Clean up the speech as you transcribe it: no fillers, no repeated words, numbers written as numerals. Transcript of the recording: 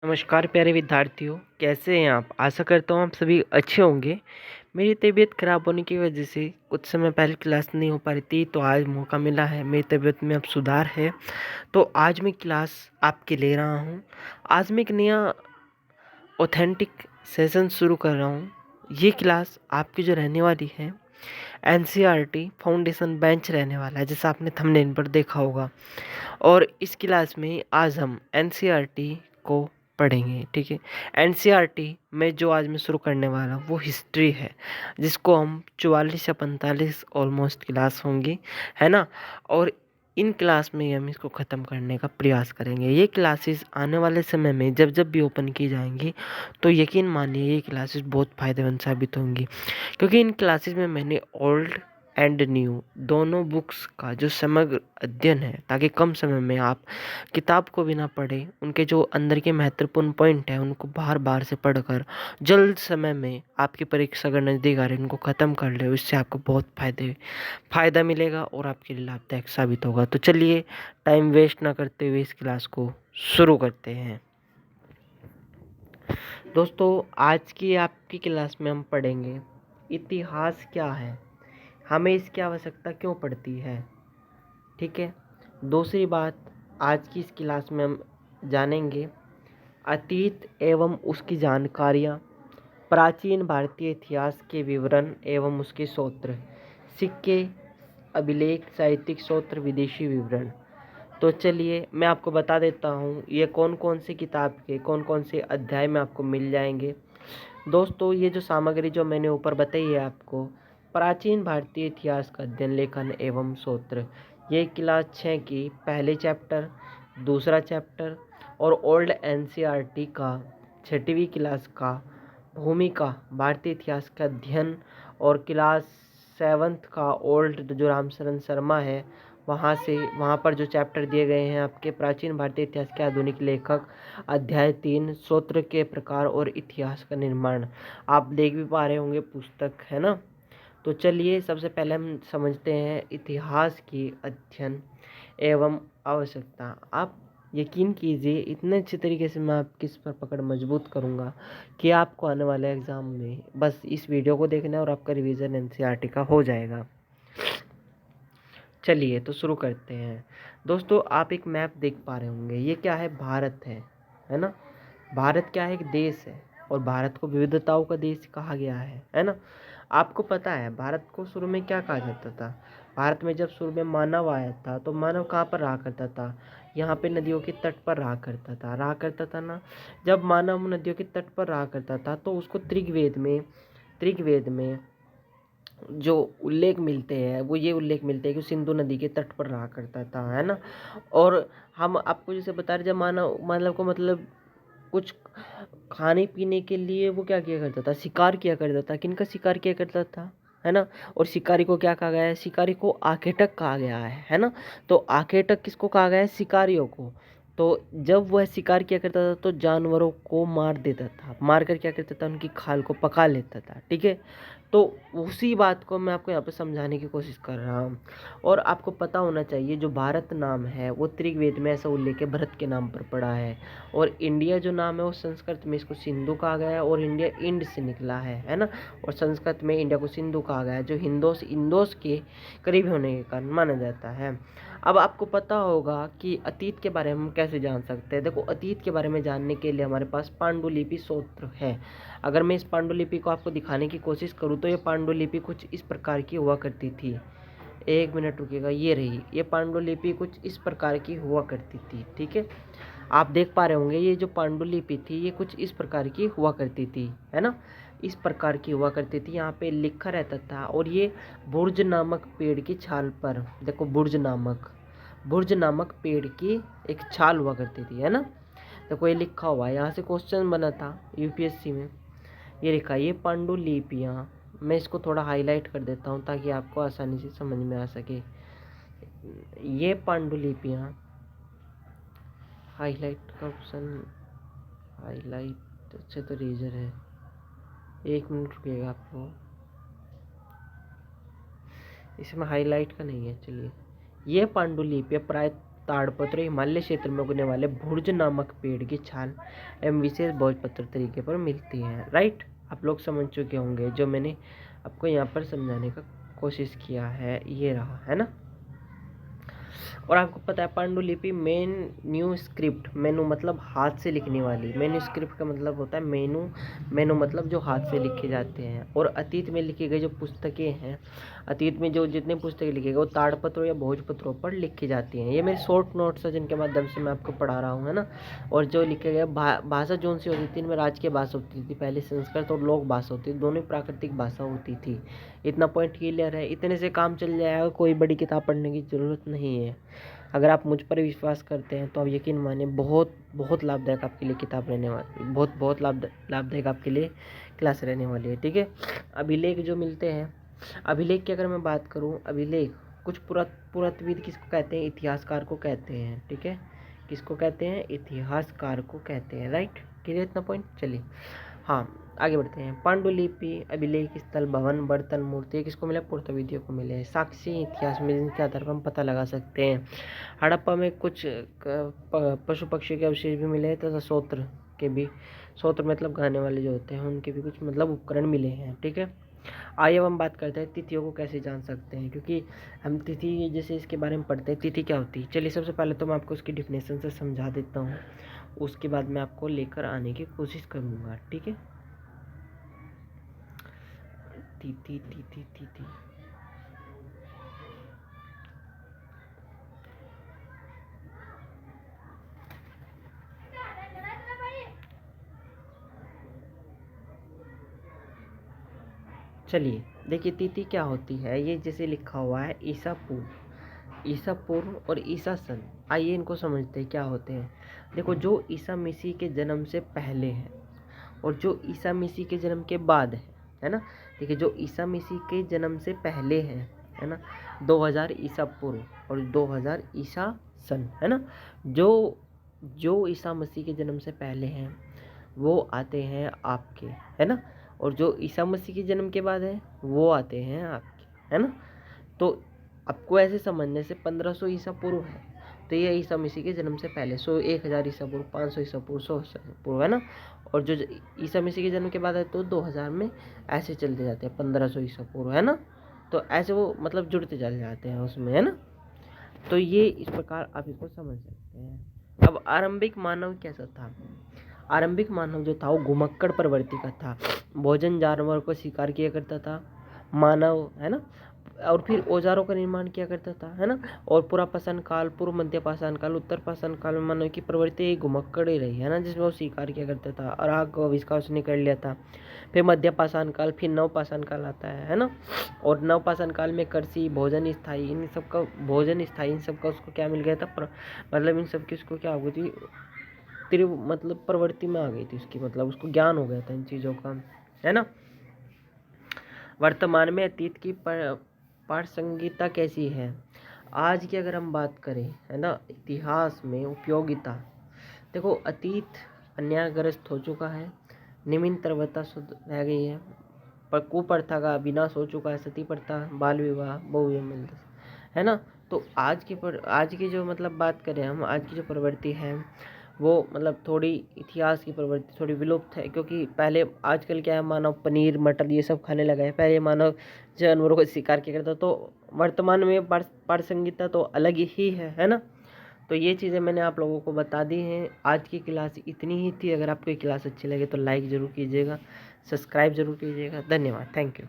नमस्कार प्यारे विद्यार्थियों, कैसे हैं आप? आशा करता हूँ आप सभी अच्छे होंगे। मेरी तबीयत खराब होने की वजह से कुछ समय पहले क्लास नहीं हो पा रही थी, तो आज मौका मिला है। मेरी तबीयत में अब सुधार है, तो आज मैं क्लास आपके ले रहा हूँ। आज मैं एक नया ऑथेंटिक सेशन शुरू कर रहा हूँ। ये क्लास आपकी जो रहने वाली है एनसीईआरटी फाउंडेशन बेंच रहने वाला है, जैसा आपने थंबनेल पर देखा होगा। और इस क्लास में आज हम एनसीईआरटी को पढ़ेंगे, ठीक है। एनसीईआरटी में जो आज मैं शुरू करने वाला हूँ वो हिस्ट्री है, जिसको हम 44 या 45 ऑलमोस्ट क्लास होंगी, है ना। और इन क्लास में हम इसको ख़त्म करने का प्रयास करेंगे। ये क्लासेस आने वाले समय में जब जब भी ओपन की जाएंगी, तो यकीन मानिए ये क्लासेस बहुत फ़ायदेमंद साबित होंगी, क्योंकि इन क्लासेस में मैंने ओल्ड एंड न्यू दोनों बुक्स का जो समग्र अध्ययन है, ताकि कम समय में आप किताब को भी ना पढ़ें, उनके जो अंदर के महत्वपूर्ण पॉइंट हैं उनको बार बार से पढ़कर जल्द समय में आपकी परीक्षा अगर नज़दीक आ रही है उनको ख़त्म कर ले। इससे आपको बहुत फ़ायदा मिलेगा और आपके लिए लाभदायक साबित होगा। तो चलिए टाइम वेस्ट ना करते हुए इस क्लास को शुरू करते हैं। दोस्तों, आज की आपकी क्लास में हम पढ़ेंगे इतिहास क्या है, हमें इसकी आवश्यकता क्यों पड़ती है, ठीक है। दूसरी बात, आज की इस क्लास में हम जानेंगे अतीत एवं उसकी जानकारियाँ, प्राचीन भारतीय इतिहास के विवरण एवं उसके स्रोत, सिक्के, अभिलेख, साहित्यिक स्रोत, विदेशी विवरण। तो चलिए मैं आपको बता देता हूँ ये कौन कौन सी किताब के कौन कौन से अध्याय में आपको मिल जाएंगे। दोस्तों, ये जो सामग्री जो मैंने ऊपर बताई है आपको, प्राचीन भारतीय इतिहास का अध्ययन, लेखन एवं स्रोत, ये क्लास 6 की पहले चैप्टर, दूसरा चैप्टर, और ओल्ड एनसीईआरटी का 6वीं क्लास का भूमिका भारतीय इतिहास का अध्ययन, और क्लास 7th का ओल्ड जो रामशरण शर्मा है वहाँ पर जो चैप्टर दिए गए हैं आपके प्राचीन भारतीय इतिहास के आधुनिक लेखक, अध्याय 3 स्रोत के प्रकार और इतिहास का निर्माण। आप देख भी पा रहे होंगे पुस्तक, है ना। तो चलिए सबसे पहले हम समझते हैं इतिहास की अध्ययन एवं आवश्यकता। आप यकीन कीजिए इतने अच्छे तरीके से मैं आपकी इस पर पकड़ मजबूत करूंगा कि आपको आने वाले एग्ज़ाम में बस इस वीडियो को देखना है और आपका रिवीजन एनसीईआरटी का हो जाएगा। चलिए तो शुरू करते हैं। दोस्तों, आप एक मैप देख पा रहे होंगे, ये क्या है? भारत है ना। भारत क्या है? एक देश है, और भारत को विविधताओं का देश कहा गया है ना। आपको पता है भारत को शुरू में क्या कहा जाता था? भारत में जब शुरू में मानव आया था, तो मानव कहाँ पर रहा करता था? यहाँ पे नदियों के तट पर रहा करता था ना। जब मानव नदियों के तट पर रहा करता था, तो उसको ऋग्वेद में जो उल्लेख मिलते हैं वो ये उल्लेख मिलते हैं कि सिंधु नदी के तट पर रहा करता था, है ना। और हम आपको जैसे बता रहे, जब मानव को मतलब कुछ खाने पीने के लिए वो क्या किया करता था? शिकार किया करता था। किनका शिकार किया करता था? है ना। और शिकारी को क्या कहा गया है? शिकारी को आखेटक कहा गया है ना। तो आखेटक किसको कहा गया है? शिकारियों को। तो जब वह शिकार किया करता था तो जानवरों को मार देता था, मार कर क्या करता था? उनकी खाल को पका लेता था, ठीक है। तो उसी बात को मैं आपको यहाँ पे समझाने की कोशिश कर रहा हूँ। और आपको पता होना चाहिए जो भारत नाम है वो ऋग्वेद में ऐसा उल्लेख है भरत के नाम पर पड़ा है। और इंडिया जो नाम है वो संस्कृत में इसको सिंधु कहा गया है, और इंडिया इंड से निकला है ना। और संस्कृत में इंडिया को सिंधु कहा गया है, जो इंदोस के करीब होने के कारण माना जाता है। अब आपको पता होगा कि अतीत के बारे में हम कैसे जान सकते हैं। देखो, अतीत के बारे में जानने के लिए हमारे पास पांडुलिपि स्रोत है। अगर मैं इस पांडुलिपि को आपको दिखाने की कोशिश करूँ तो ये पांडुलिपि कुछ इस प्रकार की हुआ करती थी। एक मिनट रुकिएगा, ये रही। ये पांडुलिपि कुछ इस प्रकार की हुआ करती थी, ठीक है। आप देख पा रहे होंगे ये जो पांडुलिपि थी ये कुछ इस प्रकार की हुआ करती थी, है ना। इस प्रकार की हुआ करती थी, यहाँ पे लिखा रहता था। और ये बुर्ज नामक पेड़ की छाल पर, देखो बुर्ज नामक पेड़ की एक छाल हुआ करती थी, है ना। देखो ये लिखा हुआ है, यहाँ से क्वेश्चन बना था यूपीएससी में। ये लिखा है, ये पांडुलिपियाँ, मैं इसको थोड़ा हाईलाइट कर देता हूँ ताकि आपको आसानी से समझ में आ सके। ये पांडुलिपियाँ, हाईलाइट का ऑप्शन, हाईलाइट अच्छे तो रेजर है, एक मिनट रुकिएगा आपको, इसमें हाईलाइट का नहीं है। चलिए, ये पांडुलिपियाँ ताड़पत्र हिमालय क्षेत्र में उगने वाले भुर्ज नामक पेड़ की छाल एवं विशेष भोजपत्र तरीके पर मिलती है। राइट, आप लोग समझ चुके होंगे जो मैंने आपको यहाँ पर समझाने का कोशिश किया है, ये रहा है ना। और आपको पता है पांडुलिपि मेन न्यू स्क्रिप्ट, मेनू मतलब हाथ से लिखने वाली, मेन्यू स्क्रिप्ट का मतलब होता है मेनू, मेनू मतलब जो हाथ से लिखे जाते हैं। और अतीत में लिखी गई जो पुस्तकें हैं, अतीत में जो जितनी पुस्तकें लिखी गई वो ताड़पत्रों या भोजपत्रों पर लिखी जाती हैं। ये मेरे शॉर्ट नोट्स है जिनके माध्यम से मैं आपको पढ़ा रहा हूँ, है ना। और जो लिखे गए भाषा जोन सी होती थी, इनमें राजकीय भाषा होती थी, पहले संस्कृत और लोक भाषा होती थी, दोनों ही प्राकृतिक भाषा होती थी। इतना पॉइंट क्लियर है, इतने से काम चल जाएगा, कोई बड़ी किताब पढ़ने की ज़रूरत नहीं है। अगर आप मुझ पर विश्वास करते हैं तो आप यकीन मानिए बहुत बहुत लाभदायक आपके लिए किताब रहने वाली, बहुत बहुत लाभदायक आपके लिए क्लास रहने वाली है। ठीक है, अभिलेख जो मिलते हैं, अभिलेख की अगर मैं बात करूं, अभिलेख कुछ पुरातत्वविद किसको कहते हैं, इतिहासकार को कहते हैं। ठीक है, किसको कहते हैं, इतिहासकार को कहते हैं। राइट, क्लियर इतना पॉइंट। चलिए हाँ आगे बढ़ते हैं। पांडुलिपि, अभिलेख स्थल, भवन, बर्तन, मूर्ति किसको मिले, पुरातत्वविदों को मिले। साक्ष्य इतिहास में जिनके आधार पर हम पता लगा सकते हैं। हड़प्पा में कुछ पशु पक्षियों के अवशेष भी मिले तथा सोत्र के भी, सोत्र मतलब गाने वाले जो होते हैं उनके भी कुछ मतलब उपकरण मिले हैं। ठीक है, आइए अब हम बात करते हैं तिथियों को कैसे जान सकते हैं, क्योंकि हम तिथि जैसे इसके बारे में पढ़ते हैं, तिथि क्या होती है। चलिए सबसे पहले तो मैं आपको उसकी डिफिनेशन से समझा देता हूँ, उसके बाद मैं आपको लेकर आने की कोशिश करूँगा। ठीक है, तिथि तिथि तिथि चलिए देखिए तिथि क्या होती है, ये जैसे लिखा हुआ है ईसा पूर्व, ईसा पूर्व और ईसा सन। आइए इनको समझते हैं क्या होते हैं। देखो, जो ईसा मसीह के जन्म से पहले है और जो ईसा मसीह के जन्म के बाद है ना। देखिए, जो ईसा मसीह के जन्म से पहले है ना, 2000 ईसा पूर्व और 2000 ईसा सन, है ना। जो जो ईसा मसीह के जन्म से पहले हैं वो आते हैं आपके, है ना। और जो ईसा मसीह के जन्म के बाद है वो आते हैं आपके, है ना। तो आपको ऐसे समझने से 1500 ईसा पूर्व है तो ये ईसा मसीह के जन्म से पहले, 1000 ईसा पूर्व, 500 ईसा पूर्व, 100 ईसा पूर्व, है ना। और जो ईसा मसीह के जन्म के बाद है तो 2000 में ऐसे चलते जाते हैं, 1500 ईसा पूर्व, है ना। तो ऐसे वो मतलब जुड़ते चले जाते हैं उसमें, है ना। तो ये इस प्रकार आप इसको समझ सकते हैं। अब आरंभिक मानव कैसा था, आरंभिक मानव जो था वो घुमक्कड़ प्रवृत्ति का था, भोजन जानवर को शिकार किया करता था मानव, है ना। और फिर औजारों का निर्माण किया करता था, है ना। और पूरा पाषाण काल, पूर्व मध्य पाषाण काल, उत्तर पाषाण काल में मानव की प्रवृत्ति घुमक्कड़ ही रही, है ना, जिसमें वो शिकार किया करता था और आग का आविष्कार उसने कर लिया था। फिर मध्य पाषाण काल, फिर नव पाषाण काल आता है ना। और नव पाषाण काल में कृषि, भोजन स्थायी, इन सब का भोजन स्थायी, इन सब का उसको क्या मिल गया था, मतलब इन सब की उसको क्या हो गई थी, मतलब प्रवृत्ति में आ गई थी उसकी, मतलब उसको ज्ञान हो गया था इन चीज़ों का, है ना। वर्तमान में अतीत की प्रासंगिकता कैसी है, आज की अगर हम बात करें, है ना, इतिहास में उपयोगिता। देखो, अतीत अन्यायग्रस्त हो चुका है, निम्नतरवता शुद्ध रह गई है, पर कुप्रथा का विनाश हो चुका है, सती प्रथा, बाल विवाह, बहुविवाह, है ना। तो आज की जो मतलब बात करें हम, आज की जो प्रवृत्ति है वो मतलब थोड़ी इतिहास की प्रवृत्ति थोड़ी विलुप्त है, क्योंकि पहले आजकल क्या है, मानव पनीर मटर ये सब खाने लगा है, पहले मानव जानवरों को शिकार किया करता। तो वर्तमान में प्रासंगिकता तो अलग ही है ना। तो ये चीज़ें मैंने आप लोगों को बता दी हैं। आज की क्लास इतनी ही थी। अगर आपको ये क्लास अच्छी लगे तो लाइक ज़रूर कीजिएगा, सब्सक्राइब ज़रूर कीजिएगा। धन्यवाद, थैंक यू।